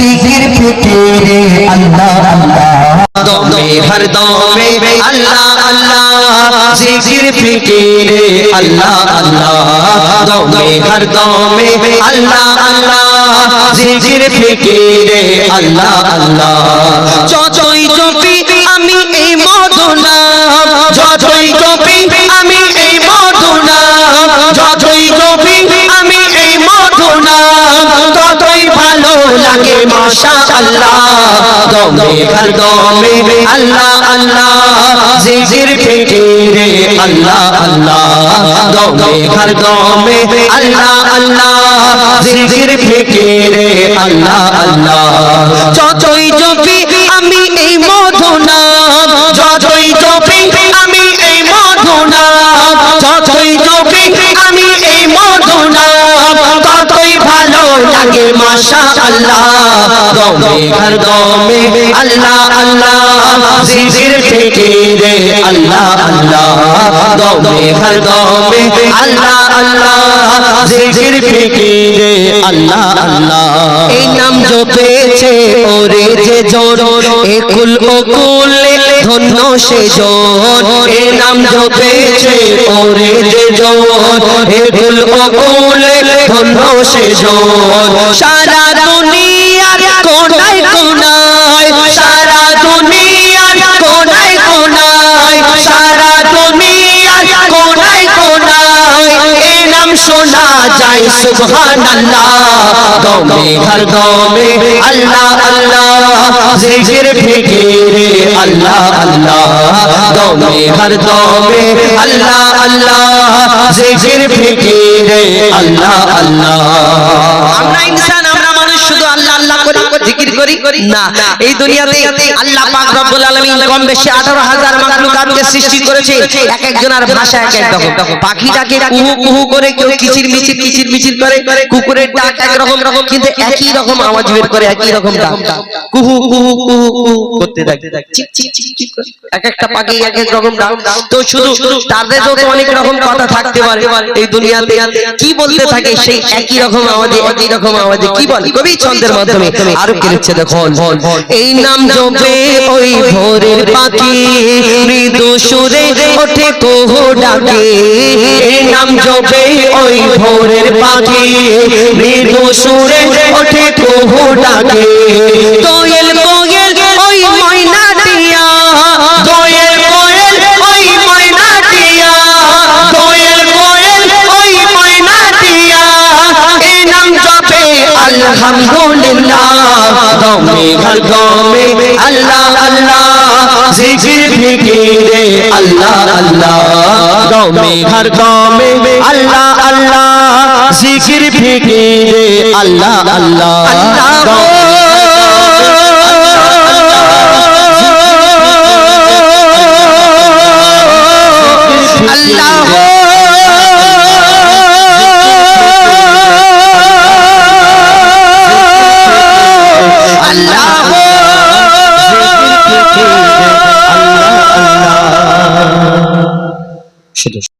जिक्र फिक्र अल्लाह अल्लाह हर दम में अल्लाह अल्लाह जिक्र फिक्र अल्लाह अल्लाह दम हर दम में अल्लाह अल्लाह जिक्र फिक्र अल्लाह अल्लाह যতই জপি আমি এই মধুর নাম যতই জপি আমি এই মধুর নাম যতই জপি আমি এই মধুর নাম ততই ভালো লাগে মাশাআল্লাহ দমে হর দমে আল্লাহ আল্লাহ জিকির ফিকিরে আল্লাহ আল্লাহ দমে হর দমে আল্লাহ আল্লাহ জিকির ফিকিরে আল্লাহ আল্লাহ যতই জপি আমি এই মধুর নাম যতই জপি আমি এই মধুর নাম যতই জপি আমি এই মধুর নাম ততই ভালো লাগে মাশাআল্লাহ দমে হর দমে আল্লাহ আল্লাহ জিকির ফিকিরে আল্লাহ আল্লাহ দমে হর দমে আল্লাহ আল্লাহ জিকির ফিকিরে আল্লাহ আল্লাহ এই নাম জপেছে ওরে যে জন একুল ওকুল ধন্য সে জন এই নাম জপেছে ওরে যে জন একুল ওকুল ধন্য সে জন সারা দুনিয়ার কোনায় কোনায় সারা দুনিয়ার কোনায় কোনায় সারা দুনিয়ার কোনায় কোনায় এই নাম শোনা যায় সুবহানাল্লাহ দমে হর দমে আল্লাহ আল্লাহ জিকির ফিকিরে আল্লাহ আল্লাহ দমে হর দমে আল্লাহ আল্লাহ জিকির ফিকিরে আল্লাহ আল্লাহ আমরা ইনসান আমরা মানুষ শুধু আল্লাহ আল্লাহ করি জিকির করি না এই দুনিয়াতে আল্লাহ পাক রব্বুল আলামিন কম বেশি 18000 মাখলুকাতকে সৃষ্টি করেছে এক একজনের ভাষা এক এক রকম পাখি ডাকে কুহু কুহু করে কেউ কিচির মিচির করে কুকুরের ডাক এক রকম কিন্তু একই রকম আওয়াজ বের করে একই রকম ডাক কুহু কুহু কুহু করতে থাকে চিক চিক চিক করে এক একটা পাখি এক এক রকম ডাক তো শুধু তাদেরও তো অনেক রকম কথা থাকতে পারে এই দুনিয়াতে কি বলতে থাকে সেই একই রকম আওয়াজে কি বলে কবি ছন্দের মাধ্যমে আরো কি লিখছে দেখো এই নাম জপে ওই ভোরের পাখি মৃদু সুরে ওঠে কুহু ডাকে এই নাম জপে ওই ভোরের পাখি মৃদু সুরে ওঠে কুহু ডাকে কোয়েল কোয়েল ওই ময়না টিয়া কোয়েল কোয়েল ওই ময়না টিয়া কোয়েল কোয়েল ওই ময়না টিয়া এই নাম জপে আলহামদুলিল্লাহ দমে হর দমে আল্লাহ আল্লাহ জিকির ফিকিরে আল্লাহ আল্লাহ দমে হর দমে আল্লাহ আল্লাহ জিকির ফিকিরে আল্লাহ আল্লাহ Allah